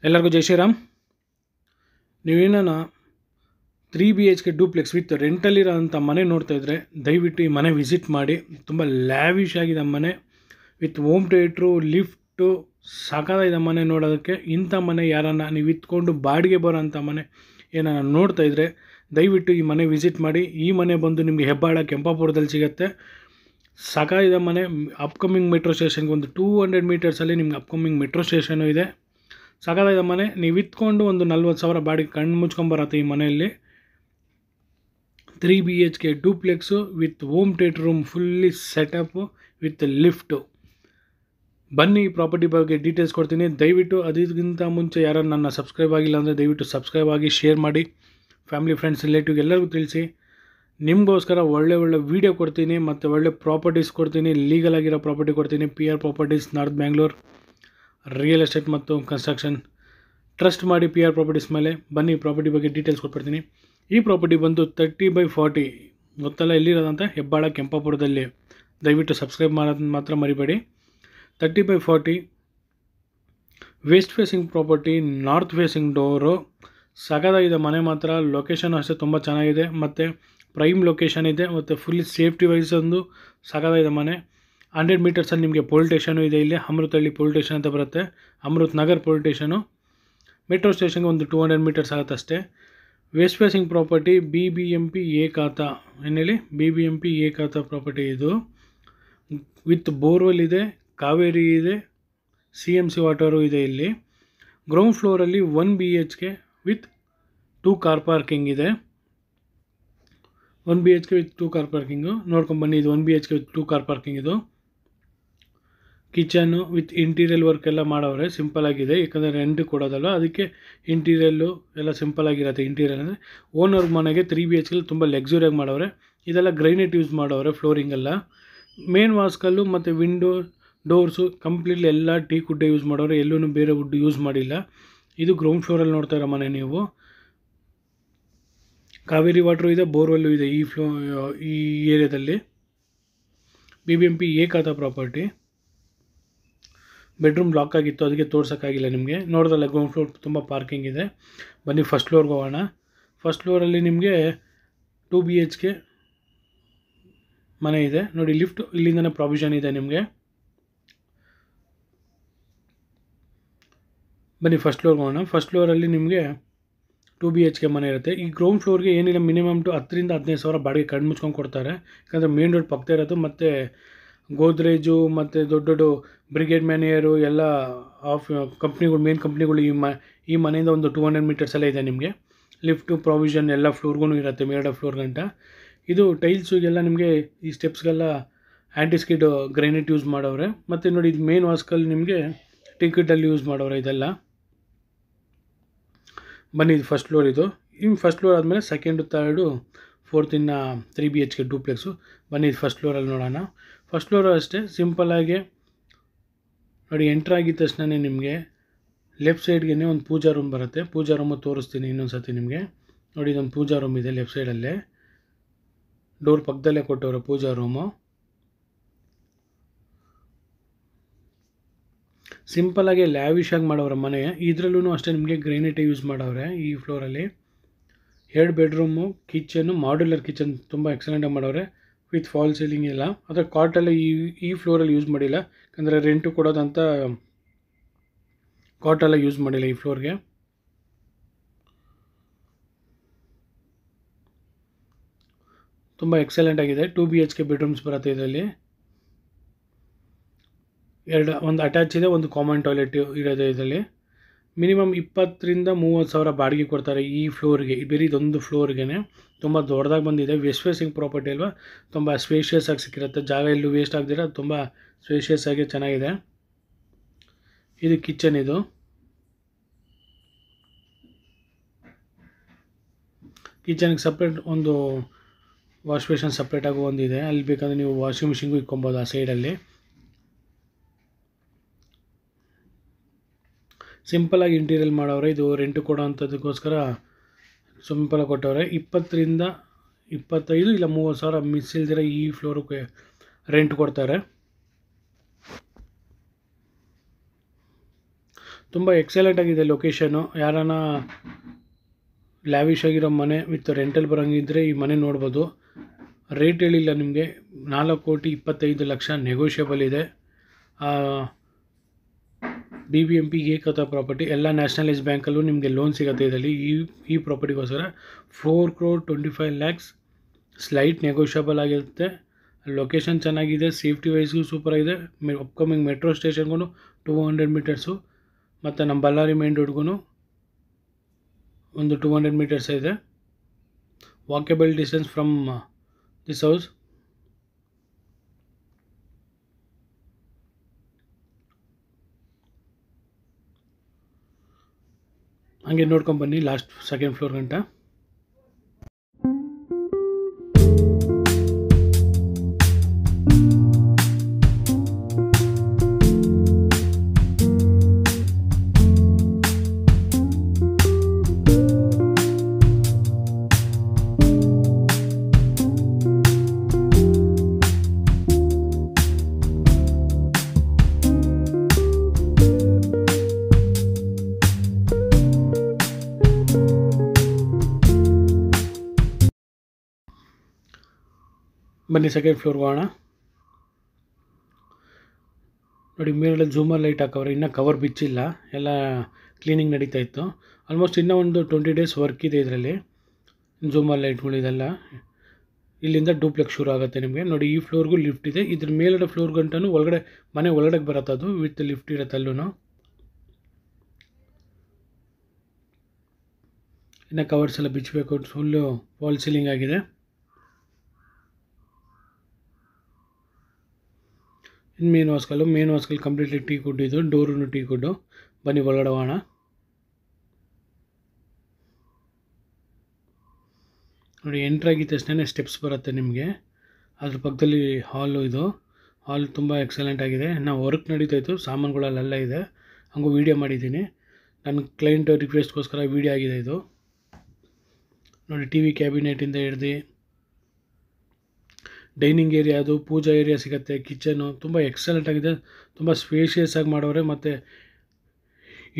ಎಲ್ಲರಿಗೂ ಜೈ ಶ್ರೀರಾಮ್. ನೀವೇನ 3 BHK duplex with ರೆಂಟಲ್ಲಿರೋಂಥ ಮನೆ ನೋಡ್ತಾ ಇದ್ದರೆ ದಯವಿಟ್ಟು ಈ ಮನೆ ವಿಸಿಟ್ ಮಾಡಿ. ತುಂಬ ಲ್ಯಾವಿಶ್ ಆಗಿದೆ ಮನೆ, ವಿತ್ ಹೋಮ್ ಥಿಯೇಟ್ರು, ಲಿಫ್ಟು, ಸಾಕಾಗಿದೆ ಮನೆ ನೋಡೋದಕ್ಕೆ. ಇಂಥ ಮನೆ ಯಾರನ್ನ ನೀವು ಇತ್ಕೊಂಡು ಬಾಡಿಗೆ ಬರೋಂಥ ಮನೆ ಏನಾರ ನೋಡ್ತಾ ಇದ್ದರೆ ದಯವಿಟ್ಟು ಈ ಮನೆ ವಿಸಿಟ್ ಮಾಡಿ. ಈ ಮನೆ ಬಂದು ನಿಮಗೆ ಹೆಬ್ಬಾಳ ಕೆಂಪಾಪುರದಲ್ಲಿ ಸಿಗುತ್ತೆ. ಸಾಕಾಗಿದೆ ಮನೆ. ಅಪ್ಕಮಿಂಗ್ ಮೆಟ್ರೋ ಸ್ಟೇಷನ್ಗೆ ಒಂದು 200 ಮೀಟರ್ಸಲ್ಲಿ ನಿಮ್ಗೆ ಅಪ್ಕಮಿಂಗ್ ಮೆಟ್ರೋ ಸ್ಟೇಷನು ಇದೆ. ಸಾಕಾಗಿದೆ ಮನೆ. ನೀವು ಇತ್ಕೊಂಡು ಒಂದು 40,000 ಬಾಡಿಗೆ ಕಣ್ಣು ಮುಚ್ಕೊಂಬರತ್ತೆ ಈ ಮನೆಯಲ್ಲಿ. 3 BHK duplex with home theatre room fully setup with lift. ಬನ್ನಿ, ಈ ಪ್ರಾಪರ್ಟಿ ಬಗ್ಗೆ ಡೀಟೇಲ್ಸ್ ಕೊಡ್ತೀನಿ. ದಯವಿಟ್ಟು ಅದಕ್ಕಿಂತ ಮುಂಚೆ ಯಾರು ನನ್ನ ಸಬ್ಸ್ಕ್ರೈಬ್ ಆಗಿಲ್ಲ ಅಂದರೆ ದಯವಿಟ್ಟು ಸಬ್ಸ್ಕ್ರೈಬ್ ಆಗಿ, ಶೇರ್ ಮಾಡಿ, ಫ್ಯಾಮಿಲಿ, ಫ್ರೆಂಡ್ಸ್, ರಿಲೇಟಿವ್ ಎಲ್ಲರಿಗೂ ತಿಳಿಸಿ. ನಿಮಗೋಸ್ಕರ ಒಳ್ಳೆ ವೀಡಿಯೋ ಕೊಡ್ತೀನಿ ಮತ್ತು ಒಳ್ಳೆ ಪ್ರಾಪರ್ಟೀಸ್ ಕೊಡ್ತೀನಿ. ಲೀಗಲ್ ಆಗಿರೋ ಪ್ರಾಪರ್ಟಿ ಕೊಡ್ತೀನಿ. PR properties, north Bangalore, real estate ಮತ್ತು ಕನ್ಸ್ಟ್ರಕ್ಷನ್. ಟ್ರಸ್ಟ್ ಮಾಡಿ PR ಪ್ರಾಪರ್ಟೀಸ್ ಮೇಲೆ. ಬನ್ನಿ, ಪ್ರಾಪರ್ಟಿ ಬಗ್ಗೆ ಡೀಟೇಲ್ಸ್ ಕೊಟ್ಬಿಡ್ತೀನಿ. ಈ ಪ್ರಾಪರ್ಟಿ ಬಂದು 30/40 ಗೊತ್ತಲ್ಲ ಎಲ್ಲಿರೋದಂತ, ಹೆಬ್ಬಾಳ ಕೆಂಪಾಪುರದಲ್ಲಿ. ದಯವಿಟ್ಟು ಸಬ್ಸ್ಕ್ರೈಬ್ ಮಾಡೋದನ್ನ ಮಾತ್ರ ಮರಿಬೇಡಿ. 30/40 west facing property, north facing door. ಸಗದಾಗಿದೆ ಮನೆ ಮಾತ್ರ. ಲೊಕೇಶನ್ ಅಷ್ಟೇ ತುಂಬ ಚೆನ್ನಾಗಿದೆ ಮತ್ತು ಪ್ರೈಮ್ ಲೊಕೇಶನ್ ಇದೆ ಮತ್ತು ಫುಲ್ಲಿ ಸೇಫ್ಟಿ ವೈಸ್ ಒಂದು ಸಗದಾಗಿದೆ ಮನೆ. 100 ಮೀಟರ್ಸಲ್ಲಿ ನಿಮಗೆ ಪೊಲೀಸ್ ಸ್ಟೇಷನು ಇದೆ. ಇಲ್ಲಿ ಅಮೃತಹಳ್ಳಿ ಪೊಲೀಸ್ ಸ್ಟೇಷನ್ ಅಂತ ಬರುತ್ತೆ, Amrut Nagar police station. Metro ಸ್ಟೇಷನ್ಗೆ ಒಂದು 200 ಮೀಟರ್ಸ್ ಆಗುತ್ತೆ ಅಷ್ಟೇ. ವೆಸ್ಟ್ ಫೇಸಿಂಗ್ ಪ್ರಾಪರ್ಟಿ BBMP ಏಕಾತ, ಏನೇಳಿ BBMP ಏಕಾತ ಪ್ರಾಪರ್ಟಿ ಇದು. ವಿತ್ ಬೋರ್ವೆಲ್ ಇದೆ, ಕಾವೇರಿ ಇದೆ, CMC ವಾಟರು ಇದೆ. ಇಲ್ಲಿ ಗ್ರೌಂಡ್ ಫ್ಲೋರಲ್ಲಿ 1 BHK ವಿತ್ 2 ಕಾರ್ ಪಾರ್ಕಿಂಗ್ ಇದೆ. 1 BHK ವಿತ್ 2 ಕಾರ್ ಪಾರ್ಕಿಂಗು ನೋಡ್ಕೊಂಬನ್ನಿ. ಇದು 1 BHK ವಿತ್ 2 ಕಾರ್ ಪಾರ್ಕಿಂಗ್. ಇದು ಕಿಚನ್ನು ವಿತ್ ಇಂಟೀರಿಯಲ್ ವರ್ಕ್ ಎಲ್ಲ ಮಾಡವ್ರೆ. ಸಿಂಪಲ್ ಆಗಿದೆ, ಯಾಕಂದರೆ ರೆಂಟ್ ಕೊಡೋದಲ್ಲ, ಅದಕ್ಕೆ ಇಂಟೀರಿಯಲ್ಲು ಎಲ್ಲ ಸಿಂಪಲ್ ಆಗಿರುತ್ತೆ. ಇಂಟೀರಿಯಲ್ ಅಂದರೆ ಓನರ್ ಮನೆಗೆ 3 BHK ತುಂಬ ಲಕ್ಸುರಿಯಾಗಿ ಮಾಡವ್ರೆ. ಇದೆಲ್ಲ ಗ್ರೈನೇಟ್ ಯೂಸ್ ಮಾಡವ್ರೆ, ಫ್ಲೋರಿಂಗೆಲ್ಲ. ಮೇನ್ ವಾಸ್ಕಲ್ಲು ಮತ್ತು ವಿಂಡೋ ಡೋರ್ಸು ಕಂಪ್ಲೀಟ್ಲಿ ಎಲ್ಲ ಟೀ ಕುಡ್ಡೆ ಯೂಸ್ ಮಾಡವ್ರೆ, ಎಲ್ಲೂ ಬೇರೆ ವುಡ್ ಯೂಸ್ ಮಾಡಿಲ್ಲ. ಇದು ಗ್ರೌಂಡ್ ಫ್ಲೋರಲ್ಲಿ ನೋಡ್ತಾ ಇರೋ ಮನೆ ನೀವು. ಕಾವೇರಿ ವಾಟ್ರು ಇದೆ, ಬೋರ್ವೆಲ್ಲು ಇದೆ ಈ ಏರಿಯಾದಲ್ಲಿ. BBMP ಏಕಾತ ಪ್ರಾಪರ್ಟಿ. ಬೆಡ್ರೂಮ್ ಲಾಕ್ ಆಗಿತ್ತು, ಅದಕ್ಕೆ ತೋರ್ಸೋಕ್ಕಾಗಿಲ್ಲ ನಿಮಗೆ. ನೋಡ್ದಲ್ಲ ಗ್ರೌಂಡ್ ಫ್ಲೋರ್ ತುಂಬ ಪಾರ್ಕಿಂಗ್ ಇದೆ. ಬನ್ನಿ ಫಸ್ಟ್ ಫ್ಲೋರ್ಗೆ ಹೋಗೋಣ. ಫಸ್ಟ್ ಫ್ಲೋರಲ್ಲಿ ನಿಮಗೆ 2 BHK ಮನೆ ಇದೆ ನೋಡಿ. ಲಿಫ್ಟ್ ಇಲ್ಲಿಂದನೇ ಪ್ರಾವಿಷನ್ ಇದೆ ನಿಮಗೆ. ಬನ್ನಿ ಫಸ್ಟ್ ಫ್ಲೋರ್ಗೆ ಹೋಗೋಣ. ಫಸ್ಟ್ ಫ್ಲೋರಲ್ಲಿ ನಿಮಗೆ 2 BHK ಮನೆ ಇರುತ್ತೆ. ಈ ಗ್ರೌಂಡ್ ಫ್ಲೋರ್ಗೆ ಏನಿಲ್ಲ, ಮಿನಿಮಮ್ 10,000 to 15,000 ಬಾಡಿಗೆ ಕಣ್ಣು ಮುಚ್ಕೊಂಡು ಕೊಡ್ತಾರೆ. ಯಾಕಂದರೆ ಮೇನ್ ರೋಡ್ ಪಕ್ಕದ ಇರೋದು. ಮತ್ತು ಗೋದ್ರೇಜು ಮತ್ತು ದೊಡ್ಡ ಬ್ರಿಗೇಡ್ ಮ್ಯಾನಿಯರು ಎಲ್ಲ ಕಂಪ್ನಿಗಳು, ಮೇನ್ ಕಂಪ್ನಿಗಳು ಈ ಮನೆಯಿಂದ ಒಂದು 200 ಮೀಟರ್ಸಲ್ಲೇ ಇದೆ ನಿಮಗೆ. ಲಿಫ್ಟು ಪ್ರಾವಿಷನ್ ಎಲ್ಲ ಫ್ಲೋರ್ಗೂ ಇರುತ್ತೆ, ಮೇಲ್ಗಡೆ ಫ್ಲೋರ್ ಗಂಟ. ಇದು ಟೈಲ್ಸುಗೆಲ್ಲ ನಿಮಗೆ ಈ ಸ್ಟೆಪ್ಸ್ಗೆಲ್ಲ ಆ್ಯಂಟಿಸ್ಕಿಡ್ ಗ್ರೈನೇಟ್ ಯೂಸ್ ಮಾಡವ್ರೆ. ಮತ್ತು ನೋಡಿ, ಇದು ಮೇನ್ ವಾಸ್ಕಲ್ಲಿ ನಿಮಗೆ ಟಿಕೆಟಲ್ಲಿ ಯೂಸ್ ಮಾಡವ್ರೆ ಇದೆಲ್ಲ. ಬನ್ನಿ, ಇದು ಫಸ್ಟ್ ಫ್ಲೋರ್. ಇದು ಫಸ್ಟ್ ಫ್ಲೋರ್ ಆದಮೇಲೆ ಸೆಕೆಂಡು, ಥರ್ಡು, ಫೋರ್ತ್ ಇನ್ನು 3 BHK ಡೂಪ್ಲೆಕ್ಸು. ಬನ್ನಿ, ಇದು ಫಸ್ಟ್ ಫ್ಲೋರಲ್ಲಿ ನೋಡೋಣ. ಫಸ್ಟ್ ಫ್ಲೋರು ಅಷ್ಟೇ ಸಿಂಪಲ್ಲಾಗಿ ನೋಡಿ. ಎಂಟ್ರ್ ಆಗಿದ ತಕ್ಷಣ ನಿಮಗೆ ಲೆಫ್ಟ್ ಸೈಡ್ಗೆ ಒಂದು ಪೂಜಾ ರೂಮ್ ಬರುತ್ತೆ. ಪೂಜಾ ರೂಮು ತೋರಿಸ್ತೀನಿ ಇನ್ನೊಂದು ಸರ್ತಿ ನಿಮಗೆ. ನೋಡಿ, ಇದೊಂದು ಪೂಜಾ ರೂಮ್ ಇದೆ ಲೆಫ್ಟ್ ಸೈಡಲ್ಲೇ, ಡೋರ್ ಪಕ್ಕದಲ್ಲೇ ಕೊಟ್ಟವ್ರೆ ಪೂಜಾ ರೂಮು. ಸಿಂಪಲ್ಲಾಗಿ ಲ್ಯಾವಿಶಾಗಿ ಮಾಡವ್ರೆ ಮನೆ. ಇದರಲ್ಲೂ ಅಷ್ಟೇ ನಿಮಗೆ ಗ್ರೈನೇಟೇ ಯೂಸ್ ಮಾಡವ್ರೆ ಈ ಫ್ಲೋರಲ್ಲಿ. 2 ಬೆಡ್ರೂಮು, ಕಿಚನ್ನು, ಮಾಡ್ಯುಲರ್ ಕಿಚನ್ ತುಂಬ ಎಕ್ಸಲೆಂಟಾಗಿ ಮಾಡವ್ರೆ ವಿತ್ ಫಾಲ್ ಸೀಲಿಂಗ್ ಎಲ್ಲ. ಆದರೆ ಕಾಟೆಲ್ಲ ಈ ಫ್ಲೋರಲ್ಲಿ ಯೂಸ್ ಮಾಡಿಲ್ಲ, ಯಾಕಂದರೆ ರೆಂಟು ಕೊಡೋದಂತ ಕಾಟೆಲ್ಲ ಯೂಸ್ ಮಾಡಿಲ್ಲ ಈ ಫ್ಲೋರ್ಗೆ. ತುಂಬ ಎಕ್ಸಲೆಂಟ್ ಆಗಿದೆ. 2 BHK ಬೆಡ್ರೂಮ್ಸ್ ಬರುತ್ತೆ ಇದರಲ್ಲಿ. ಒಂದು ಅಟ್ಯಾಚ್ ಇದೆ, ಒಂದು ಕಾಮನ್ ಟಾಯ್ಲೆಟ್ ಇರೋದು ಇದರಲ್ಲಿ. ಮಿನಿಮಮ್ 20,000 to 30,000 ಬಾಡಿಗೆ ಕೊಡ್ತಾರೆ ಈ ಫ್ಲೋರ್ಗೆ. ಬರೀ ಇದೊಂದು ಫ್ಲೋರ್ಗೆ. ತುಂಬ ದೊಡ್ಡದಾಗಿ ಬಂದಿದೆ. ವೆಸ್ಟ್ ಫೇಸಿಂಗ್ ಪ್ರಾಪರ್ಟಿ ಅಲ್ವಾ, ತುಂಬ ಸ್ಪೇಷಿಯಸ್ ಆಗಿ ಸಿಕ್ಕಿರುತ್ತೆ. ಜಾಗ ಎಲ್ಲೂ ವೇಸ್ಟ್ ಆಗದಿರ ತುಂಬ ಸ್ಪೇಷಿಯಸ್ ಆಗಿ ಚೆನ್ನಾಗಿದೆ. ಇದು ಕಿಚನ್. ಇದು ಕಿಚನ್ಗೆ ಸಪ್ರೇಟ್ ಒಂದು ವಾಶ್ ಬೇಷನ್ ಸಪ್ರೇಟಾಗಿ ಒಂದಿದೆ. ಅಲ್ಲಿ ಬೇಕಂದರೆ ನೀವು ವಾಷಿಂಗ್ ಮಿಷಿನ್ಗೂ ಇಟ್ಕೊಬೋದು ಆ ಸೈಡಲ್ಲಿ. ಸಿಂಪಲಾಗಿ ಇಂಟೀರಿಯಲ್ ಮಾಡವ್ರೆ. ಇದು ರೆಂಟು ಕೊಡೋ ಅಂಥದ್ದಕ್ಕೋಸ್ಕರ ಸಿಂಪಲಾಗಿ ಕೊಟ್ಟವ್ರೆ. 20,000 to 25,000 ಇಲ್ಲ 30,000 ಮಿಸ್ ಇಲ್ದಿರ ಈ ಫ್ಲೋರಿಗೆ ರೆಂಟ್ ಕೊಡ್ತಾರೆ. ತುಂಬ ಎಕ್ಸಲೆಂಟ್ ಆಗಿದೆ ಲೊಕೇಶನು. ಯಾರಾನ ಲ್ಯಾವಿಶ್ ಆಗಿರೋ ಮನೆ ವಿತ್ ರೆಂಟಲ್ ಬರೋಂಗಿದ್ರೆ ಈ ಮನೆ ನೋಡ್ಬೋದು. ರೇಟ್ ಹೇಳಿಲ್ಲ ನಿಮಗೆ, 4,25,00,000 ನೆಗೋಷಿಯಬಲ್ ಇದೆ. BBMP ಏಕತಾ ಪ್ರಾಪರ್ಟಿ, ಎಲ್ಲ ನ್ಯಾಷನಲೈಸ್ ಬ್ಯಾಂಕಲ್ಲೂ ನಿಮಗೆ ಲೋನ್ ಸಿಗುತ್ತೆ ಇದರಲ್ಲಿ. ಈ ಪ್ರಾಪರ್ಟಿಗೋಸ್ಕರ 4,25,00,000 ಸ್ಲೈಟ್ ನೆಗೋಷಿಯಬಲ್ ಆಗಿರುತ್ತೆ. ಲೊಕೇಶನ್ ಚೆನ್ನಾಗಿದೆ, ಸೇಫ್ಟಿ ವೈಸ್ಗೂ ಸೂಪರಾಗಿದೆ. ಅಪ್ಕಮಿಂಗ್ ಮೆಟ್ರೋ ಸ್ಟೇಷನ್ಗೂ 200 ಮೀಟರ್ಸು, ಮತ್ತು ನಮ್ಮ ಬಳ್ಳಾರಿ ಮೇನ್ ರೋಡ್ಗೂ ಒಂದು 200 ಮೀಟರ್ಸ್ ಇದೆ. Walkable distance from this house. ಹಂಗೆ ನೋಡ್ಕೊಂಬನ್ನಿ ಲಾಸ್ಟ್ ಸೆಕೆಂಡ್ ಫ್ಲೋರ್ ಗಂಟ. ಬನ್ನಿ ಸೆಕೆಂಡ್ ಫ್ಲೋರ್ಗೆ ಹೋಗೋಣ. ನೋಡಿ ಮೇಲ್ಗಡೆ ಝೂಮರ್ ಲೈಟ್ ಹಾಕವ್ರೆ, ಇನ್ನೂ ಕವರ್ ಬಿಚ್ಚಿಲ್ಲ, ಎಲ್ಲ ಕ್ಲೀನಿಂಗ್ ನಡೀತಾ ಇತ್ತು. ಆಲ್ಮೋಸ್ಟ್ ಇನ್ನೂ ಒಂದು 20 ಡೇಸ್ ವರ್ಕ್ ಇದೆ ಇದರಲ್ಲಿ. ಝೂಮರ್ ಲೈಟ್ಗಳು ಇದೆಲ್ಲ. ಇಲ್ಲಿಂದ ಡೂಪ್ಲೆಕ್ಸ್ ಶುರು ಆಗುತ್ತೆ ನಿಮಗೆ. ನೋಡಿ ಈ ಫ್ಲೋರ್ಗೂ ಲಿಫ್ಟ್ ಇದೆ. ಇದ್ರ ಮೇಲ್ಗಡೆ ಫ್ಲೋರ್ ಗಂಟನೂ ಒಳಗಡೆ ಮನೆ ಒಳಗಡೆ ಬರುತ್ತೆ, ಅದು ವಿತ್ ಲಿಫ್ಟ್ ಇರುತ್ತೆ ಅಲ್ಲೂ. ಇನ್ನು ಕವರ್ಸ್ ಎಲ್ಲ ಬಿಚ್ಚಬೇಕು. ಫುಲ್ಲು ವಾಲ್ ಸೀಲಿಂಗ್ ಆಗಿದೆ. ಇನ್ನು ಮೇನ್ ವಾಸ್ಕಲ್ ಕಂಪ್ಲೀಟ್ಲಿ ಟೀ ಕುಡ್, ಇದು ಡೋರು ಟೀ ಕುಡ್ಡು. ಬನ್ನಿ ಒಳಗಡೆ ಹೋಗೋಣ. ನೋಡಿ ಎಂಟ್ರಾಗಿದ್ದ ತಕ್ಷಣ ಸ್ಟೆಪ್ಸ್ ಬರುತ್ತೆ ನಿಮಗೆ. ಅದ್ರ ಪಕ್ಕದಲ್ಲಿ ಹಾಲು, ಇದು ಹಾಲ್ ತುಂಬ ಎಕ್ಸಲೆಂಟ್ ಆಗಿದೆ. ನಾವು ವರ್ಕ್ ನಡೀತಾಯಿತ್ತು, ಸಾಮಾನುಗಳಲ್ಲೆಲ್ಲ ಇದೆ, ಹಂಗೂ ವೀಡಿಯೋ ಮಾಡಿದ್ದೀನಿ. ನನ್ನ ಕ್ಲೈಂಟ್ ರಿಕ್ವೆಸ್ಟ್ಗೋಸ್ಕರ ವೀಡಿಯೋ ಆಗಿದೆ ಇದು. ನೋಡಿ ಟಿ ವಿ ಕ್ಯಾಬಿನೆಟಿಂದ ಹಿಡ್ದು ಡೈನಿಂಗ್ ಏರಿಯಾ, ಅದು ಪೂಜಾ ಏರಿಯಾ ಸಿಗುತ್ತೆ. ಕಿಚನು ತುಂಬ ಎಕ್ಸಲೆಂಟ್ ಆಗಿದೆ, ತುಂಬ ಸ್ಪೇಷಿಯಸ್ ಆಗಿ ಮಾಡವ್ರೆ. ಮತ್ತು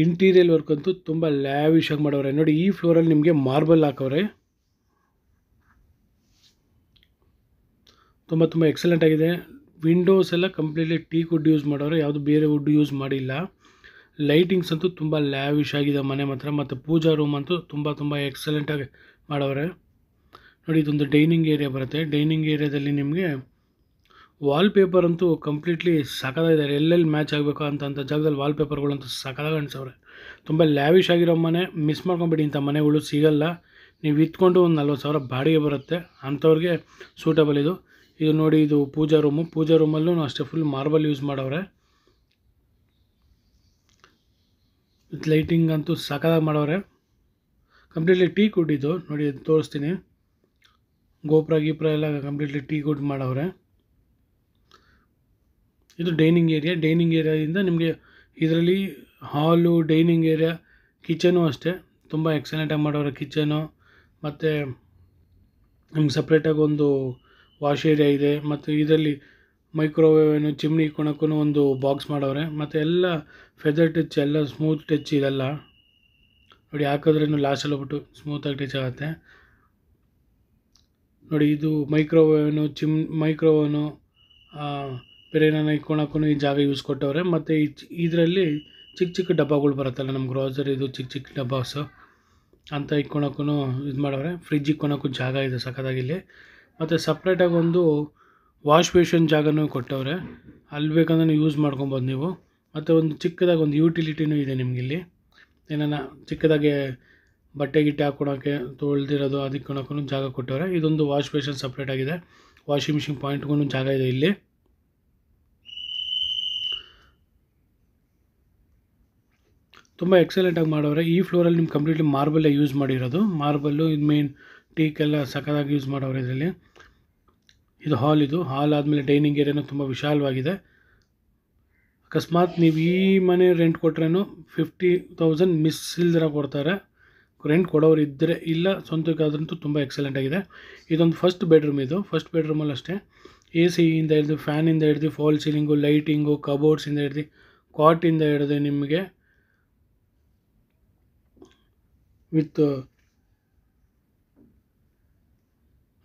ಇಂಟೀರಿಯರ್ ವರ್ಕ್ ಅಂತೂ ತುಂಬ ಲ್ಯಾವಿಶ್ ಆಗಿ ಮಾಡವ್ರೆ. ನೋಡಿ ಈ ಫ್ಲೋರಲ್ಲಿ ನಿಮಗೆ ಮಾರ್ಬಲ್ ಹಾಕವ್ರೆ, ತುಂಬ ಎಕ್ಸಲೆಂಟ್ ಆಗಿದೆ. ವಿಂಡೋಸ್ ಎಲ್ಲ ಕಂಪ್ಲೀಟ್ಲಿ ಟೀಕ್ ವುಡ್ ಯೂಸ್ ಮಾಡವ್ರೆ, ಯಾವುದು ಬೇರೆ ವುಡ್ ಯೂಸ್ ಮಾಡಿಲ್ಲ. ಲೈಟಿಂಗ್ಸ್ ಅಂತೂ ತುಂಬ ಲ್ಯಾವಿಶ್ ಆಗಿದೆ ಮನೆ ಮಾತ್ರ. ಮತ್ತು ಪೂಜಾ ರೂಮ್ ಅಂತೂ ತುಂಬ ಎಕ್ಸಲೆಂಟಾಗಿ ಮಾಡವ್ರೆ. ನೋಡಿ ಇದೊಂದು ಡೈನಿಂಗ್ ಏರಿಯಾ ಬರುತ್ತೆ. ಡೈನಿಂಗ್ ಏರಿಯಾದಲ್ಲಿ ನಿಮಗೆ ವಾಲ್ಪೇಪರ್ ಅಂತೂ ಕಂಪ್ಲೀಟ್ಲಿ ಸಖತ್ತಾಗಿದ್ದಾರೆ. ಎಲ್ಲೆಲ್ಲಿ ಮ್ಯಾಚ್ ಆಗಬೇಕು ಅಂತ ಜಾಗದಲ್ಲಿ ವಾಲ್ಪೇಪರ್ಗಳಂತೂ ಸಖತ್ತಾಗಿ ಅನಿಸವ್ರೆ. ತುಂಬ ಲ್ಯಾವಿಶ್ ಆಗಿರೋ ಮನೆ, ಮಿಸ್ ಮಾಡ್ಕೊಂಬಿಡಿ. ಇಂಥ ಮನೆಗಳು ಸಿಗಲ್ಲ. ನೀವು ಇತ್ಕೊಂಡು ಒಂದು 40,000 ಬಾಡಿಗೆ ಬರುತ್ತೆ, ಅಂಥವ್ರಿಗೆ ಸೂಟಬಲ್ ಇದು. ಇದು ನೋಡಿ, ಇದು ಪೂಜಾ ರೂಮಲ್ಲೂ ಅಷ್ಟೇ ಫುಲ್ ಮಾರ್ಬಲ್ ಯೂಸ್ ಮಾಡವ್ರೆ. ವಿತ್ ಲೈಟಿಂಗ್ ಅಂತೂ ಸಖತ್ತಾಗಿ ಮಾಡವ್ರೆ. ಕಂಪ್ಲೀಟ್ಲಿ ಟೀ ಕುಡ್ ಇದು. ನೋಡಿ ಅದು ತೋರಿಸ್ತೀನಿ. ಗೋಪುರ ಎಲ್ಲ ಕಂಪ್ಲೀಟ್ಲಿ ಟೀ ಕುಡ್ ಮಾಡವ್ರೆ. ಇದು ಡೈನಿಂಗ್ ಏರಿಯಾದಿಂದ ನಿಮಗೆ ಇದರಲ್ಲಿ ಹಾಲು, ಡೈನಿಂಗ್ ಏರಿಯಾ, ಕಿಚನು ಅಷ್ಟೇ ತುಂಬ ಎಕ್ಸಲೆಂಟಾಗಿ ಮಾಡವ್ರೆ. ಕಿಚನು ಮತ್ತು ನಿಮ್ಗೆ ಸಪ್ರೇಟಾಗಿ ಒಂದು ವಾಶ್ ಏರಿಯಾ ಇದೆ. ಮತ್ತು ಇದರಲ್ಲಿ ಮೈಕ್ರೋವೇವೇನು, ಚಿಮ್ನಿ ಇಟ್ಕೊಳಕ್ಕೂ ಒಂದು ಬಾಕ್ಸ್ ಮಾಡವ್ರೆ. ಮತ್ತು ಎಲ್ಲ ಫೆದರ್ ಟಚ್, ಎಲ್ಲ ಸ್ಮೂತ್ ಟಚ್ ಇದೆಲ್ಲ. ನೋಡಿ ಹಾಕಿದ್ರೂ ಲಾಸ್ಟಲ್ಲಿ ಹೋಗ್ಬಿಟ್ಟು ಸ್ಮೂತಾಗಿ ಟಚ್ ಆಗುತ್ತೆ. ನೋಡಿ ಇದು ಮೈಕ್ರೋವೇನು ಬೇರೆ ಏನಾನ ಇಟ್ಕೊಳಕ್ಕೂ ಈ ಜಾಗ ಯೂಸ್ ಕೊಟ್ಟವ್ರೆ. ಮತ್ತು ಇದರಲ್ಲಿ ಚಿಕ್ಕ ಡಬ್ಬಗಳು ಬರುತ್ತಲ್ಲ, ನಮ್ಮ ಗ್ರಾಸರಿದು ಚಿಕ್ಕ ಡಬ್ಬಾಸು ಅಂತ ಇಟ್ಕೊಳಕ್ಕೂ ಇದು ಮಾಡವ್ರೆ. ಫ್ರಿಜ್ ಇಟ್ಕೊಳಕ್ಕೂ ಜಾಗ ಇದೆ ಸಖತ್ತಾಗಿಲ್ಲಿ. ಮತ್ತು ಸಪ್ರೇಟಾಗಿ ಒಂದು ವಾಶ್ ಬೇಷನ್ ಜಾಗನೂ ಕೊಟ್ಟವ್ರೆ, ಅಲ್ಲಿ ಬೇಕಂದ್ರೆ ಯೂಸ್ ಮಾಡ್ಕೊಬೋದು ನೀವು. ಮತ್ತು ಒಂದು ಚಿಕ್ಕದಾಗಿ ಒಂದು ಯುಟಿಲಿಟಿನೂ ಇದೆ ನಿಮಗಿಲ್ಲಿ. ಏನಾನ ಚಿಕ್ಕದಾಗೆ ಬಟ್ಟೆ ಗಿಟ್ಟೆ ಹಾಕ್ಕೊಳಕ್ಕೆ, ತೊಳೆದಿರೋದು ಅದಕ್ಕೆ ಕೊಡೋಕ್ಕೂ ಜಾಗ ಕೊಟ್ಟವ್ರೆ. ಇದೊಂದು ವಾಶ್ ಬೇಷನ್ ಸಪ್ರೇಟ್ ಆಗಿದೆ. ವಾಷಿಂಗ್ ಮಿಷಿನ್ ಪಾಯಿಂಟ್ಗೂ ಜಾಗ ಇದೆ ಇಲ್ಲಿ. ತುಂಬ ಎಕ್ಸಲೆಂಟಾಗಿ ಮಾಡವ್ರೆ. ಈ ಫ್ಲೋರಲ್ಲಿ ನಿಮ್ಗೆ ಕಂಪ್ಲೀಟ್ಲಿ ಮಾರ್ಬಲ್ಲೇ ಯೂಸ್ ಮಾಡಿರೋದು. ಮಾರ್ಬಲ್ಲು ಇದು ಮೇನ್ ಟೀಕೆಲ್ಲ ಸಖತ್ತಾಗಿ ಯೂಸ್ ಮಾಡವ್ರೆ ಇದರಲ್ಲಿ. ಇದು ಹಾಲ್ ಆದಮೇಲೆ ಡೈನಿಂಗ್ ಏರಿಯಾನು ತುಂಬ ವಿಶಾಲವಾಗಿದೆ. ಅಕಸ್ಮಾತ್ ನೀವು ಈ ಮನೆ ರೆಂಟ್ ಕೊಟ್ರೇನು 50,000 ಮಿಸ್ ಇಲ್ದಿರ ಕೊಡ್ತಾರೆ. ರೆಂಟ್ ಕೊಡೋರು ಇದ್ದರೆ, ಇಲ್ಲ ಸ್ವಂತಕ್ಕಾದ್ರಂತೂ ತುಂಬ ಎಕ್ಸಲೆಂಟಾಗಿದೆ. ಇದೊಂದು ಫಸ್ಟ್ ಬೆಡ್ರೂಮಲ್ಲಿ ಅಷ್ಟೇ AC ಇಂದ ಹಿಡಿದು, ಫ್ಯಾನಿಂದ ಹಿಡಿದು, ಫಾಲ್ ಸೀಲಿಂಗು, ಲೈಟಿಂಗು, ಕಬೋರ್ಡ್ಸಿಂದ ಹಿಡಿದು, ಕಾಟಿಂದ ಹಿಡಿದು ನಿಮಗೆ ವಿತ್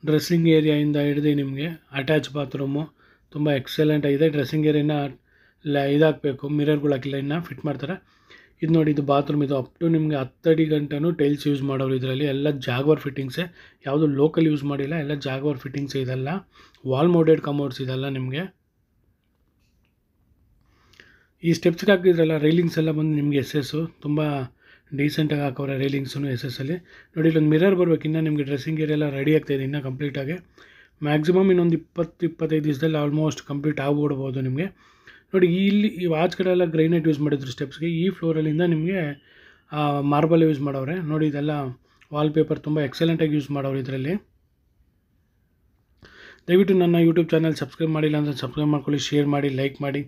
ಡ್ರೆಸ್ಸಿಂಗ್ ಏರಿಯಾಯಿಂದ ಹಿಡಿದು ನಿಮಗೆ ಅಟ್ಯಾಚ್ ಬಾತ್ರೂಮು ತುಂಬ ಎಕ್ಸಲೆಂಟ್ ಆಗಿದೆ. ಡ್ರೆಸ್ಸಿಂಗ್ ಏರಿಯಾನ ಇದಾಕಬೇಕು, ಮಿರರ್ಗಳು ಹಾಕಿಲ್ಲ, ಇನ್ನು ಫಿಟ್ ಮಾಡ್ತಾರೆ. ಇದು ನೋಡಿ, ಇದು ಬಾತ್ರೂಮ್. ಇದು ಅಪ್ ಟು ನಿಮಗೆ 10 ಅಡಿ ಗಂಟನೂ ಟೈಲ್ಸ್ ಯೂಸ್ ಮಾಡೋರು ಇದರಲ್ಲಿ. ಎಲ್ಲ ಜಾಗ್ವಾರ್ ಫಿಟ್ಟಿಂಗ್ಸೇ, ಯಾವುದು ಲೋಕಲ್ ಯೂಸ್ ಮಾಡಿಲ್ಲ, ಎಲ್ಲ ಜಾಗ್ವಾರ್ ಫಿಟ್ಟಿಂಗ್ಸ್ ಇದೆಲ್ಲ. ವಾಲ್ ಮೌಂಟೆಡ್ ಕಮೋಡ್ಸ್ ಇದೆಲ್ಲ ನಿಮಗೆ. ಈ ಸ್ಟೆಪ್ಸ್ಗೆ ಹಾಕಿದ್ರಲ್ಲ ರೈಲಿಂಗ್ಸ್ ಎಲ್ಲ ಬಂದು ನಿಮಗೆ ಎಸ್ ತುಂಬ ಡೀಸೆಂಟಾಗಿ ಹಾಕೋರೆ ರೈಲಿಂಗ್ಸು ಅಲ್ಲಿ. ನೋಡಿ, ಇಲ್ಲೊಂದು ಮಿರರ್ ಬರ್ಬೇಕು. ಇನ್ನು ನಿಮಗೆ ಡ್ರೆಸ್ಸಿಂಗ್ ಏರಿಯಾ ಎಲ್ಲ ರೆಡಿ ಆಗ್ತಾಯಿದೆ ಇನ್ನೂ ಕಂಪ್ಲೀಟಾಗಿ. ಮ್ಯಾಕ್ಸಿಮಮ್ ಇನ್ನೊಂದು 20-25 ದಿವಸದಲ್ಲಿ ಆಲ್ಮೋಸ್ಟ್ ಕಂಪ್ಲೀಟ್ ಆಗ್ಬಿಡ್ಬೋದು ನಿಮಗೆ. ನೋಡಿ, ಇಲ್ಲಿ ಈ ಆಚ್ ಕಡೆ ಎಲ್ಲ ಗ್ರೈನೈಟ್ ಯೂಸ್ ಮಾಡಿದ್ರು ಸ್ಟೆಪ್ಸ್ಗೆ. ಈ ಫ್ಲೋರಲ್ಲಿಂದ ನಿಮಗೆ ಮಾರ್ಬಲ್ ಯೂಸ್ ಮಾಡವ್ರೆ. ನೋಡಿ, ಇದೆಲ್ಲ ವಾಲ್ಪೇಪರ್ ತುಂಬ ಎಕ್ಸಲೆಂಟಾಗಿ ಯೂಸ್ ಮಾಡವ್ರೆ ಇದರಲ್ಲಿ. ದಯವಿಟ್ಟು ನನ್ನ ಯೂಟ್ಯೂಬ್ ಚಾನಲ್ ಸಬ್ಸ್ಕ್ರೈಬ್ ಮಾಡಿಲ್ಲ ಅಂದರೆ ಸಬ್ಸ್ಕ್ರೈಬ್ ಮಾಡ್ಕೊಳ್ಳಿ, ಶೇರ್ ಮಾಡಿ, ಲೈಕ್ ಮಾಡಿ.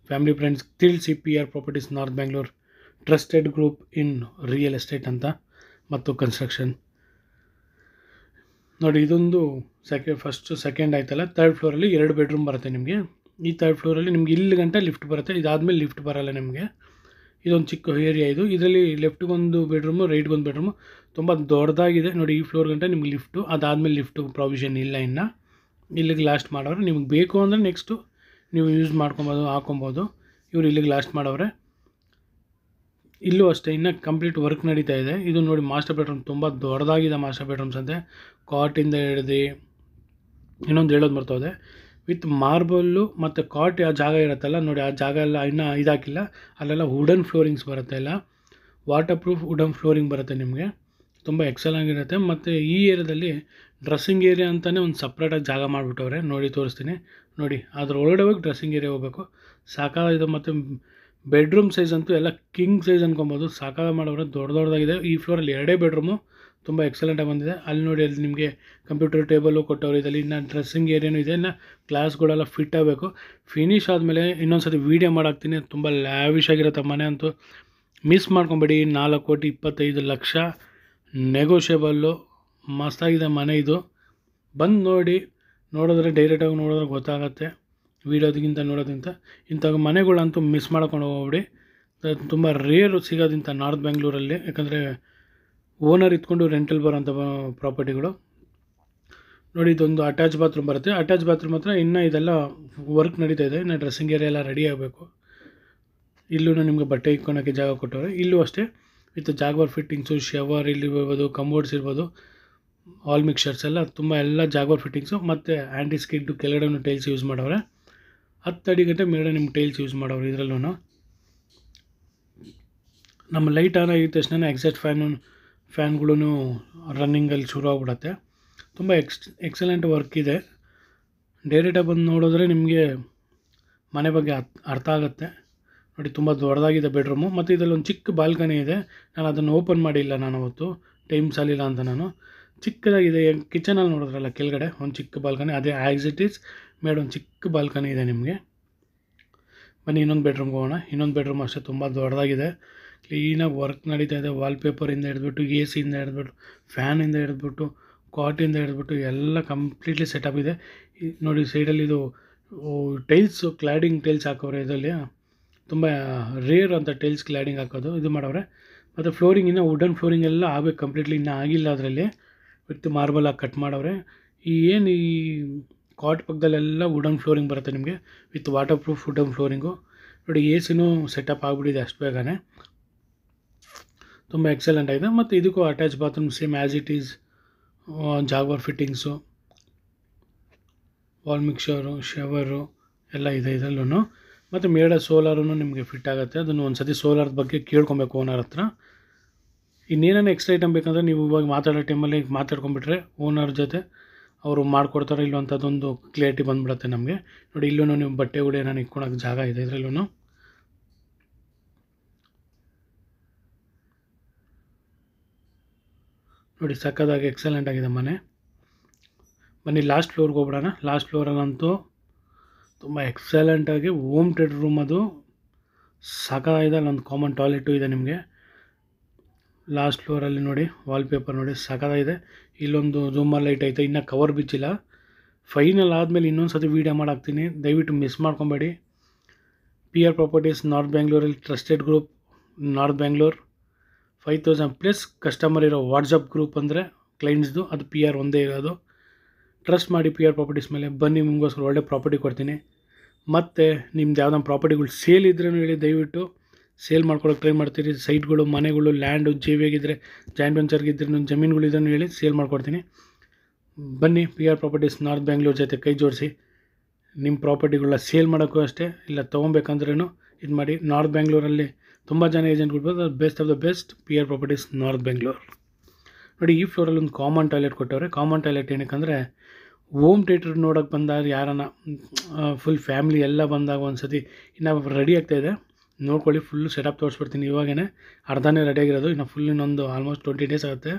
ಫ್ಯಾಮಿಲಿ ಫ್ರೆಂಡ್ಸ್ ತಿಳಿಸಿ. PR properties north Bangalore, trusted group in real estate ಅಂತ ಮತ್ತು ಕನ್ಸ್ಟ್ರಕ್ಷನ್. ನೋಡಿ, ಇದೊಂದು ಫಸ್ಟು ಸೆಕೆಂಡ್ ಆಯ್ತಲ್ಲ, 3rd ಫ್ಲೋರಲ್ಲಿ 2 ಬೆಡ್ರೂಮ್ ಬರುತ್ತೆ ನಿಮಗೆ. ಈ 3rd ಫ್ಲೋರಲ್ಲಿ ನಿಮ್ಗೆ ಇಲ್ಲಿ ಗಂಟ ಲಿಫ್ಟ್ ಬರುತ್ತೆ. ಇದಾದಮೇಲೆ ಲಿಫ್ಟ್ ಬರೋಲ್ಲ ನಿಮಗೆ. ಇದೊಂದು ಚಿಕ್ಕ ಏರಿಯಾ ಇದು. ಇದರಲ್ಲಿ ಲೆಫ್ಟ್ಗೊಂದು ಬೆಡ್ರೂಮು, ರೈಟ್ಗೊಂದು ಬೆಡ್ರೂಮು, ತುಂಬ ದೊಡ್ಡದಾಗಿದೆ. ನೋಡಿ, ಈ ಫ್ಲೋರ್ ಗಂಟ ನಿಮ್ಗೆ ಲಿಫ್ಟು, ಅದಾದಮೇಲೆ ಲಿಫ್ಟು ಪ್ರಾವಿಷನ್ ಇಲ್ಲ. ಇನ್ನು ಇಲ್ಲಿಗೆ ಲಾಸ್ಟ್ ಮಾಡೋರು. ನಿಮ್ಗೆ ಬೇಕು ಅಂದರೆ ನೆಕ್ಸ್ಟು ನೀವು ಯೂಸ್ ಮಾಡ್ಕೊಬೋದು, ಹಾಕೊಬೋದು. ಇವರು ಇಲ್ಲಿಗೆ ಲಾಸ್ಟ್ ಮಾಡವ್ರೆ. ಇಲ್ಲೂ ಅಷ್ಟೇ ಇನ್ನೂ ಕಂಪ್ಲೀಟ್ ವರ್ಕ್ ನಡೀತಾ ಇದೆ. ಇದು ನೋಡಿ, ಮಾಸ್ಟರ್ ಬೆಡ್ರೂಮ್ ತುಂಬ ದೊಡ್ಡದಾಗಿದೆ. ಮಾಸ್ಟರ್ ಬೆಡ್ರೂಮ್ಸ್ ಅಂತೆ ಕಾಟಿಂದ ಹಿಡ್ದು ಇನ್ನೊಂದು ಹೇಳೋದು ಬರ್ತದೆ, ವಿತ್ ಮಾರ್ಬಲ್ಲು ಮತ್ತು ಕಾಟ್ ಆ ಜಾಗ ಇರುತ್ತಲ್ಲ ನೋಡಿ, ಆ ಜಾಗ ಎಲ್ಲ ಇನ್ನೂ ಇದಾಕಿಲ್ಲ. ಅಲ್ಲೆಲ್ಲ ವುಡನ್ ಫ್ಲೋರಿಂಗ್ಸ್ ಬರುತ್ತೆ, ಎಲ್ಲ ವಾಟರ್ ಪ್ರೂಫ್ ವುಡನ್ ಫ್ಲೋರಿಂಗ್ ಬರುತ್ತೆ ನಿಮಗೆ. ತುಂಬ ಎಕ್ಸಲೆಂಟಾಗಿರುತ್ತೆ. ಮತ್ತು ಈ ಏರಿಯಾದಲ್ಲಿ ಡ್ರೆಸ್ಸಿಂಗ್ ಏರಿಯಾ ಅಂತಲೇ ಒಂದು ಸಪ್ರೇಟಾಗಿ ಜಾಗ ಮಾಡಿಬಿಟ್ಟವ್ರೆ. ನೋಡಿ, ತೋರಿಸ್ತೀನಿ ನೋಡಿ. ಅದ್ರ ಒಳಗಡೆ ಹೋಗಿ ಡ್ರೆಸ್ಸಿಂಗ್ ಏರಿಯಾ ಹೋಗಬೇಕು. ಸಾಕಾಗಿದೆ. ಮತ್ತು ಬೆಡ್ರೂಮ್ ಸೈಜ್ ಅಂತೂ ಎಲ್ಲ ಕಿಂಗ್ ಸೈಜ್ ಅಂದ್ಕೊಬೋದು. ಸಾಕಾಗ ಮಾಡೋರು, ದೊಡ್ಡದಾಗಿದೆ. ಈ ಫ್ಲೋರಲ್ಲಿ 2 ಬೆಡ್ರೂಮು ತುಂಬ ಎಕ್ಸಲೆಂಟಾಗಿ ಬಂದಿದೆ. ಅಲ್ಲಿ ನೋಡಿ, ಅಲ್ಲಿ ನಿಮಗೆ ಕಂಪ್ಯೂಟರ್ ಟೇಬಲು ಕೊಟ್ಟವ್ರು. ಇದರಲ್ಲಿ ಇನ್ನು ಡ್ರೆಸ್ಸಿಂಗ್ ಏರಿಯಾನು ಇದೆ. ಇನ್ನು ಕ್ಲಾಸ್ಗಳೆಲ್ಲ ಫಿಟ್ ಆಗಬೇಕು. ಫಿನಿಶ್ ಆದಮೇಲೆ ಇನ್ನೊಂದು ಸತಿ ವೀಡಿಯೋ ಮಾಡಾಕ್ತೀನಿ. ತುಂಬ ಲ್ಯಾವಿಶ್ ಆಗಿರುತ್ತೆ ಮನೆ ಅಂತೂ. ಮಿಸ್ ಮಾಡ್ಕೊಬೇಡಿ. 4,25,00,000 ನೆಗೋಷಿಯಬಲ್ಲು. ಮಸ್ತಾಗಿದೆ ಮನೆ ಇದು. ಬಂದು ನೋಡಿ, ನೋಡಿದ್ರೆ ಡೈರೆಕ್ಟಾಗಿ ನೋಡಿದ್ರೆ ಗೊತ್ತಾಗುತ್ತೆ ವೀಡಿಯೋದಕ್ಕಿಂತ ನೋಡೋದಿಂತ. ಇಂಥ ಮನೆಗಳಂತೂ ಮಿಸ್ ಮಾಡ್ಕೊಂಡು ಹೋಗ್ಬಿಡಿ. ತುಂಬ ರೇರು ಸಿಗೋದಿಂಥ ನಾರ್ತ್ ಬ್ಯಾಂಗ್ಳೂರಲ್ಲಿ. ಯಾಕಂದರೆ ಓನರ್ ಇತ್ಕೊಂಡು ರೆಂಟಲ್ ಬರೋಂಥ ಪ್ರಾಪರ್ಟಿಗಳು. ನೋಡಿ, ಇದೊಂದು ಅಟ್ಯಾಚ್ ಬಾತ್ರೂಮ್ ಬರುತ್ತೆ. ಅಟ್ಯಾಚ್ ಬಾತ್ರೂಮ್ ಹತ್ರ ಇನ್ನೂ ಇದೆಲ್ಲ ವರ್ಕ್ ನಡೀತಾ ಇದೆ. ಇನ್ನು ಡ್ರೆಸ್ಸಿಂಗ್ ಏರಿಯಾ ಎಲ್ಲ ರೆಡಿ ಆಗಬೇಕು. ಇಲ್ಲೂ ನಿಮಗೆ ಬಟ್ಟೆ ಇಟ್ಕೊಳೋಕ್ಕೆ ಜಾಗ ಕೊಟ್ಟವ್ರೆ. ಇಲ್ಲೂ ಅಷ್ಟೇ ವಿತ್ ಜಾಗ್ವಾರ್ ಫಿಟ್ಟಿಂಗ್ಸು, ಶವರ್ ಇಲ್ಲಿ ಇರ್ಬೋದು, ಕಮೋಡ್ಸ್ ಇರ್ಬೋದು, ಆಲ್ ಮಿಕ್ಸರ್ಸ್ ಎಲ್ಲ ಜಾಗ್ವಾರ್ ಫಿಟ್ಟಿಂಗ್ಸು. ಮತ್ತು ಆ್ಯಂಟಿ ಸ್ಕಿಡ್ ಕೆಳಗಡೆ ಟೈಲ್ಸ್ ಯೂಸ್ ಮಾಡವ್ರೆ. 10 ಅಡಿ ಗಂಟೆ ಮೇಲ್ಗಡೆ ನಿಮ್ಗೆ ಟೈಲ್ಸ್ ಯೂಸ್ ಮಾಡವ್ರೆ ಇದರಲ್ಲೂ. ನಮ್ಮ ಲೈಟ್ ಆನ್ ಆಗಿದ ತಕ್ಷಣ ಎಕ್ಸಾಸ್ಟ್ ಫ್ಯಾನ್ಗಳೂ ರನ್ನಿಂಗಲ್ಲಿ ಶುರು ಆಗ್ಬಿಡುತ್ತೆ. ತುಂಬ ಎಕ್ಸಲೆಂಟ್ ವರ್ಕ್ ಇದೆ. ಡೈರೆಕ್ಟಾಗಿ ಬಂದು ನೋಡಿದ್ರೆ ನಿಮಗೆ ಮನೆ ಬಗ್ಗೆ ಅರ್ಥ ಆಗುತ್ತೆ. ನೋಡಿ, ತುಂಬ ದೊಡ್ಡದಾಗಿದೆ ಬೆಡ್ರೂಮು. ಮತ್ತು ಇದರಲ್ಲಿ ಒಂದು ಚಿಕ್ಕ ಬಾಲ್ಕನಿ ಇದೆ. ನಾನು ಅದನ್ನು ಓಪನ್ ಮಾಡಿಲ್ಲ, ನಾನು ಅವತ್ತು ಟೈಮ್ ಸಾಲಿಲ್ಲ ಅಂತ. ನಾನು ಚಿಕ್ಕದಾಗಿದೆ. ಕಿಚನಲ್ಲಿ ನೋಡಿದ್ರಲ್ಲ ಕೆಳಗಡೆ ಒಂದು ಚಿಕ್ಕ ಬಾಲ್ಕನಿ, ಅದೇ ಆ್ಯಸ್ ಇಟ್ ಈಸ್ ಮೇಡ್ ಒಂದು ಚಿಕ್ಕ ಬಾಲ್ಕನಿ ಇದೆ ನಿಮಗೆ. ಬನ್ನಿ ಇನ್ನೊಂದು ಬೆಡ್ರೂಮ್ಗೆ ಹೋಗೋಣ. ಇನ್ನೊಂದು ಬೆಡ್ರೂಮ್ ಅಷ್ಟೇ ತುಂಬ ದೊಡ್ಡದಾಗಿದೆ. ಕ್ಲೀನಾಗಿ ವರ್ಕ್ ನಡೀತಾ ಇದೆ. ವಾಲ್ಪೇಪರಿಂದ ಹಿಡಿದ್ಬಿಟ್ಟು, AC ಹಿಡಿದ್ಬಿಟ್ಟು, ಫ್ಯಾನಿಂದ ಹಿಡಿದ್ಬಿಟ್ಟು, ಕಾಟಿಂದ ಹಿಡಿದ್ಬಿಟ್ಟು ಎಲ್ಲ ಕಂಪ್ಲೀಟ್ಲಿ ಸೆಟಪ್ ಇದೆ. ನೋಡಿ, ಸೈಡಲ್ಲಿ ಇದು ಟೈಲ್ಸು, ಕ್ಲಾಡಿಂಗ್ ಟೈಲ್ಸ್ ಹಾಕೋರೆ ಇದರಲ್ಲಿ. ತುಂಬ ರೇರ್ ಅಂತ ಟೈಲ್ಸ್ ಕ್ಲಾಡಿಂಗ್ ಹಾಕೋದು ಇದು ಮಾಡವ್ರೆ. ಮತ್ತು ಫ್ಲೋರಿಂಗ್ ಇನ್ನೂ ವುಡನ್ ಫ್ಲೋರಿಂಗ್ ಎಲ್ಲ ಆಗಬೇಕು ಕಂಪ್ಲೀಟ್ಲಿ, ಇನ್ನೂ ಆಗಿಲ್ಲ. ಅದರಲ್ಲಿ ವಿತ್ ಮಾರ್ಬಲ್ ಆಗಿ ಕಟ್ ಮಾಡವ್ರೆ. ಈ ಕಾಟ್ ಪಕ್ಕದಲ್ಲೆಲ್ಲ ವುಡನ್ ಫ್ಲೋರಿಂಗ್ ಬರುತ್ತೆ ನಿಮಗೆ, with waterproof wooden flooring. ನೋಡಿ, AC ಸೆಟಪ್ ಆಗಿಬಿಟ್ಟಿದೆ ಅಷ್ಟು ಬೇಗನೆ. ತುಂಬ ಎಕ್ಸಲೆಂಟ್ ಆಗಿದೆ. ಮತ್ತು ಇದಕ್ಕೂ attach bathroom same as it is, Jaguar fittings, wall mixer, shower ಎಲ್ಲ ಇದೆ ಇದರಲ್ಲೂ. ಮತ್ತು ಮೇಡ ಸೋಲಾರೂ ನಿಮಗೆ ಫಿಟ್ ಆಗುತ್ತೆ. ಅದನ್ನು ಒಂದು ಸತಿ ಸೋಲಾರ್ ಬಗ್ಗೆ ಕೇಳ್ಕೊಬೇಕು ಓನರ್ ಹತ್ರ. ಇನ್ನೇನೇನು ಎಕ್ಸ್ಟ್ರಾ ಐಟಮ್ ಬೇಕಂದರೆ ನೀವು ಇವಾಗ ಮಾತಾಡೋ ಟೈಮಲ್ಲಿ ಮಾತಾಡ್ಕೊಂಬಿಟ್ರೆ ಓನರ್ ಜೊತೆ ಅವರು ಮಾಡಿಕೊಡ್ತಾರೆ. ಇಲ್ಲೋ ಅಂಥದ್ದೊಂದು ಕ್ಲಿಯರಿಟಿ ಬಂದುಬಿಡುತ್ತೆ ನಮಗೆ. ನೋಡಿ, ಇಲ್ಲೂ ನೀವು ಬಟ್ಟೆಗಳು ಏನಾರು ಇಟ್ಕೊಳಕ್ಕೆ ಜಾಗ ಇದೆ ಇದರಲ್ಲೂ. ನೋಡಿ, ಸಕ್ಕದಾಗಿ ಎಕ್ಸಲೆಂಟ್ ಆಗಿದೆ ಮನೆ. ಬನ್ನಿ ಲಾಸ್ಟ್ ಫ್ಲೋರ್ಗೆ ಹೋಗ್ಬಿಡೋಣ. ಲಾಸ್ಟ್ ಫ್ಲೋರಲ್ಲಂತೂ ತುಂಬ ಎಕ್ಸಲೆಂಟಾಗಿ ಹೋಮ್ ಥಿಯೇಟರ್ ರೂಮ್ ಅದು ಸಾಕಾಗಿದೆ. ಅಲ್ಲೊಂದು ಕಾಮನ್ ಟಾಯ್ಲೆಟು ಇದೆ ನಿಮಗೆ. ಲಾಸ್ಟ್ ಫ್ಲೋರಲ್ಲಿ ನೋಡಿ, ವಾಲ್ಪೇಪರ್ ನೋಡಿ ಸಾಕಾಗಿದೆ. ಇಲ್ಲೊಂದು ಝೂಮರ್ ಲೈಟ್ ಐತೆ, ಇನ್ನೂ ಕವರ್ ಬಿಚ್ಚಿಲ್ಲ. ಫೈನಲ್ ಆದಮೇಲೆ ಇನ್ನೊಂದು ಸತಿ ವೀಡಿಯೋ ಮಾಡಾಕ್ತೀನಿ, ದಯವಿಟ್ಟು ಮಿಸ್ ಮಾಡ್ಕೊಬೇಡಿ. PR ಪ್ರಾಪರ್ಟೀಸ್ ನಾರ್ತ್ ಬ್ಯಾಂಗ್ಳೂರಲ್ಲಿ trusted group north Bangalore 5,000 plus customer ಇರೋ ವಾಟ್ಸಪ್ ಗ್ರೂಪ್ ಅಂದರೆ ಕ್ಲೈಂಟ್ಸ್ದು, ಅದು PR ಒಂದೇ ಇರೋದು. ಟ್ರಸ್ಟ್ ಮಾಡಿ PR ಪ್ರಾಪರ್ಟೀಸ್ ಮೇಲೆ ಬನ್ನಿ, ನಿಮಗೋಸ್ಕರ ಒಳ್ಳೆ ಪ್ರಾಪರ್ಟಿ ಕೊಡ್ತೀನಿ. ಮತ್ತು ನಿಮ್ದು ಯಾವ್ದಾದ್ರು ಪ್ರಾಪರ್ಟಿಗಳು ಸೇಲ್ ಇದ್ರೂ ಹೇಳಿ, ದಯವಿಟ್ಟು ಸೇಲ್ ಮಾಡ್ಕೊಳಕ್ಕೆ ಟ್ರೈ ಮಾಡ್ತೀರಿ. ಸೈಟ್ಗಳು, ಮನೆಗಳು, ಲ್ಯಾಂಡು, JV ಆಗಿದ್ದರೆ, ಜಾಯಿಂಟ್ ವೆಂಚರ್ಗಿದ್ದರೆ, ಜಮೀನುಗಳಿದ್ದನ್ನು ಹೇಳಿ ಸೇಲ್ ಮಾಡ್ಕೊಡ್ತೀನಿ. ಬನ್ನಿ, PR ಪ್ರಾಪರ್ಟೀಸ್ ನಾರ್ತ್ ಬ್ಯಾಂಗ್ಳೂರ್ ಜೊತೆ ಕೈ ಜೋಡಿಸಿ ನಿಮ್ಮ ಪ್ರಾಪರ್ಟಿಗಳನ್ನ ಸೇಲ್ ಮಾಡೋಕ್ಕೂ ಅಷ್ಟೇ, ಇಲ್ಲ ತೊಗೊಬೇಕಂದ್ರೂ ಇದು ಮಾಡಿ. ನಾರ್ತ್ ಬ್ಯಾಂಗ್ಳೂರಲ್ಲಿ ತುಂಬ ಜನ ಏಜೆಂಟ್ಗಳು, ಅದು best of the best PR properties north Bangalore. ನೋಡಿ, ಈ ಫ್ಲೋರಲ್ಲಿ ಒಂದು ಕಾಮನ್ ಟಾಯ್ಲೆಟ್ ಕೊಟ್ಟವ್ರೆ. ಕಾಮನ್ ಟಾಯ್ಲೆಟ್ ಏನಕ್ಕಂದರೆ, ಹೋಮ್ ಥಿಯೇಟರ್ ನೋಡೋಕ್ಕೆ ಬಂದಾಗ ಯಾರನ್ನ ಫುಲ್ ಫ್ಯಾಮಿಲಿ ಎಲ್ಲ ಬಂದಾಗ ಒಂದು ಸತಿ ಇನ್ನು ರೆಡಿ ಆಗ್ತಾಯಿದೆ, ನೋಡ್ಕೊಳ್ಳಿ. Full setup ತೋರಿಸ್ಬಿಡ್ತೀನಿ. ಇವಾಗೇ ಅರ್ಧನೇ ರೆಡಿಯಾಗಿರೋದು, ಇನ್ನು ಫುಲ್ ಇನ್ನೊಂದು ಆಲ್ಮೋಸ್ಟ್ 20 ಡೇಸ್ ಆಗುತ್ತೆ.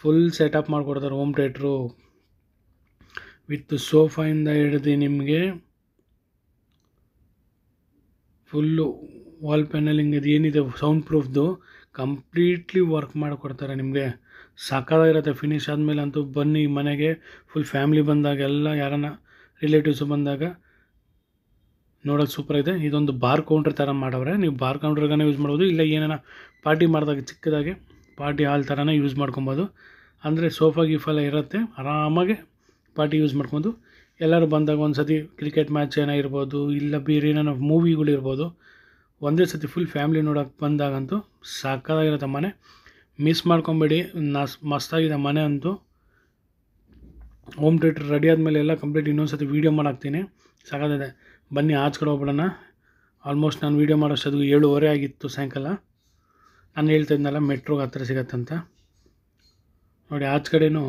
ಫುಲ್ ಸೆಟಪ್ ಮಾಡಿಕೊಡ್ತಾರೆ ಹೋಮ್ ಥಿಯೇಟ್ರು ವಿತ್ ಸೋಫಾಯಿಂದ ಹಿಡಿದು ನಿಮಗೆ ಫುಲ್ಲು ವಾಲ್ ಪ್ಯಾನಲಿಂಗ್ ಇದು ಏನಿದೆ ಸೌಂಡ್ ಪ್ರೂಫ್ದು ಕಂಪ್ಲೀಟ್ಲಿ ವರ್ಕ್ ಮಾಡಿಕೊಡ್ತಾರೆ ನಿಮಗೆ. ಸಕ್ಕತ್ತಾಗಿರುತ್ತೆ. ಫಿನಿಶ್ ಆದಮೇಲೆ ಅಂತೂ ಬನ್ನಿ ಮನೆಗೆ. ಫುಲ್ ಫ್ಯಾಮಿಲಿ ಬಂದಾಗ, ಎಲ್ಲ ಯಾರನ್ನ ರಿಲೇಟಿವ್ಸು ಬಂದಾಗ ನೋಡೋದು ಸೂಪರಾಗಿದೆ. ಇದೊಂದು ಬಾರ್ ಕೌಂಟ್ರ್ ಥರ ಮಾಡವ್ರೆ. ನೀವು ಬಾರ್ ಕೌಂಟ್ರ್ಗಾನೆ ಯೂಸ್ ಮಾಡ್ಬೋದು, ಇಲ್ಲ ಏನಾರ ಪಾರ್ಟಿ ಮಾಡಿದಾಗ ಚಿಕ್ಕದಾಗಿ ಪಾರ್ಟಿ ಹಾಲ್ ಥರನೇ ಯೂಸ್ ಮಾಡ್ಕೊಬೋದು. ಅಂದರೆ ಸೋಫಾ ಗೀಫೆಲ್ಲ ಇರುತ್ತೆ, ಆರಾಮಾಗಿ ಪಾರ್ಟಿ ಯೂಸ್ ಮಾಡ್ಕೊಂಡು ಎಲ್ಲರೂ ಬಂದಾಗ ಒಂದು ಸತಿ ಕ್ರಿಕೆಟ್ ಮ್ಯಾಚ್ ಏನೋ ಇರ್ಬೋದು, ಇಲ್ಲ ಬೇರೆ ಏನೇನೋ ಮೂವಿಗಳಿರ್ಬೋದು, ಒಂದೇ ಸತಿ ಫುಲ್ ಫ್ಯಾಮಿಲಿ ನೋಡೋಕೆ ಬಂದಾಗಂತೂ ಸಕ್ಕತ್ತಾಗಿರುತ್ತೆ ಮನೆ. ಮಿಸ್ ಮಾಡ್ಕೊಬೇಡಿ. ಮಸ್ತಾಗಿದೆ ಮನೆ ಅಂತೂ. ಹೋಮ್ ಥಿಯೇಟ್ರ್ ರೆಡಿ ಆದಮೇಲೆ ಎಲ್ಲ ಕಂಪ್ಲೀಟ್ ಇನ್ನೊಂದು ಸತಿ ವೀಡಿಯೋ ಮಾಡಾಕ್ತೀನಿ. ಸಕ್ಕತ್ತಿದೆ. ಬನ್ನಿ ಆಚೆ ಕಡೆ ಹೋಗ್ಬಿಡೋಣ. ಆಲ್ಮೋಸ್ಟ್ ನಾನು ವೀಡಿಯೋ ಮಾಡೋಷ್ಟೊತ್ತಿಗೆ 7:30 ಆಗಿತ್ತು ಸಾಯಂಕಾಲ. ನಾನು ಹೇಳ್ತಾ ಇದ್ನಲ್ಲ ಮೆಟ್ರೋಗೆ ಹತ್ತಿರ ಸಿಗತ್ತಂತ. ನೋಡಿ, ಆಚೆ ಕಡೆನೂ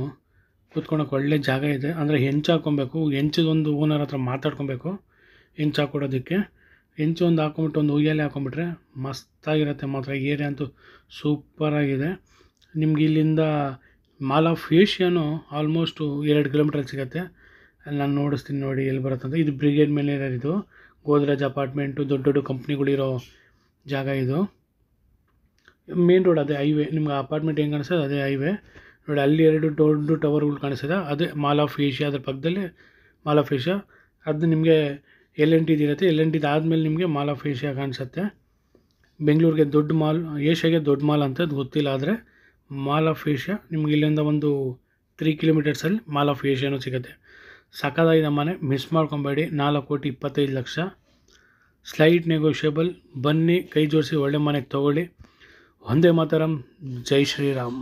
ಕೂತ್ಕೊಳಕ್ಕೆ ಒಳ್ಳೆ ಜಾಗ ಇದೆ. ಅಂದರೆ ಹೆಂಚು ಹಾಕ್ಕೊಬೇಕು. ಹೆಂಚದೊಂದು ಓನರ್ ಹತ್ರ ಮಾತಾಡ್ಕೊಬೇಕು ಹೆಂಚು ಹಾಕ್ಕೊಡೋದಕ್ಕೆ. ಹೆಂಚು ಒಂದು ಹಾಕ್ಕೊಂಬಿಟ್ಟು ಒಂದು ಉಯ್ಯಾಲೆ ಹಾಕ್ಕೊಂಬಿಟ್ರೆ ಮಸ್ತಾಗಿರುತ್ತೆ ಮಾತ್ರ. ಏರಿಯಾ ಅಂತೂ ಸೂಪರಾಗಿದೆ. ನಿಮ್ಗೆ ಇಲ್ಲಿಂದ ಮಾಲ್ ಆಫ್ ಏಷ್ಯಾನು ಆಲ್ಮೋಸ್ಟು 2 ಕಿಲೋಮೀಟ್ರಲ್ಲಿ ಸಿಗುತ್ತೆ. ಅಲ್ಲಿ ನಾನು ನೋಡಿಸ್ತೀನಿ ನೋಡಿ ಎಲ್ಲಿ ಬರುತ್ತಂತ. ಇದು ಬ್ರಿಗೇಡ್ ಮೇಲೆ ಇರೋದು ಗೋದ್ರೇಜ್ ಅಪಾರ್ಟ್ಮೆಂಟು, ದೊಡ್ಡ ದೊಡ್ಡ ಕಂಪ್ನಿಗಳಿರೋ ಜಾಗ ಇದು. ಮೇನ್ ರೋಡ್ ಅದೇ ಹೈವೇ. ನಿಮ್ಗೆ ಅಪಾರ್ಟ್ಮೆಂಟ್ ಹೆಂಗೆ ಕಾಣಿಸ್ತದೆ ಅದೇ ಹೈವೇ ನೋಡಿ. ಅಲ್ಲಿ 2 ದೊಡ್ಡ ಟವರ್ಗಳು ಕಾಣಿಸ್ತದೆ, ಅದೇ ಮಾಲ್ ಆಫ್ ಏಷ್ಯಾ. ಅದ್ರ ಪಕ್ಕದಲ್ಲಿ ಮಾಲ್ ಆಫ್ ಏಷ್ಯಾ. ಅದು ನಿಮಗೆ L&T ಇರುತ್ತೆ. L&T ಆದಮೇಲೆ ನಿಮಗೆ ಮಾಲ್ ಆಫ್ ಏಷ್ಯಾ ಕಾಣಿಸುತ್ತೆ. ಬೆಂಗಳೂರಿಗೆ ದೊಡ್ಡ ಮಾಲ್, ಏಷ್ಯಾಗೆ ದೊಡ್ಡ ಮಾಲ್ ಅಂತ ಅದು ಗೊತ್ತಿಲ್ಲ. ಆದರೆ ಮಾಲ್ ಆಫ್ ಏಷ್ಯಾ ನಿಮ್ಗೆ ಇಲ್ಲಿಂದ ಒಂದು 3 ಕಿಲೋಮೀಟರ್ಸಲ್ಲಿ ಮಾಲ್ ಆಫ್ ಏಷ್ಯಾನೂ ಸಿಗುತ್ತೆ. ಸಕ್ಕತ್ತಾಗಿದೆ ಮನೆ, ಮಿಸ್ ಮಾಡ್ಕೊಬೇಡಿ. 4,25,00,000 slight negotiable. ಬನ್ನಿ, ಕೈ ಜೋಡಿಸಿ ಒಳ್ಳೆ ಮನೆಗೆ ತೊಗೊಳ್ಳಿ. ವಂದೇ ಮಾತರಂ. ಜೈ ಶ್ರೀರಾಮ್.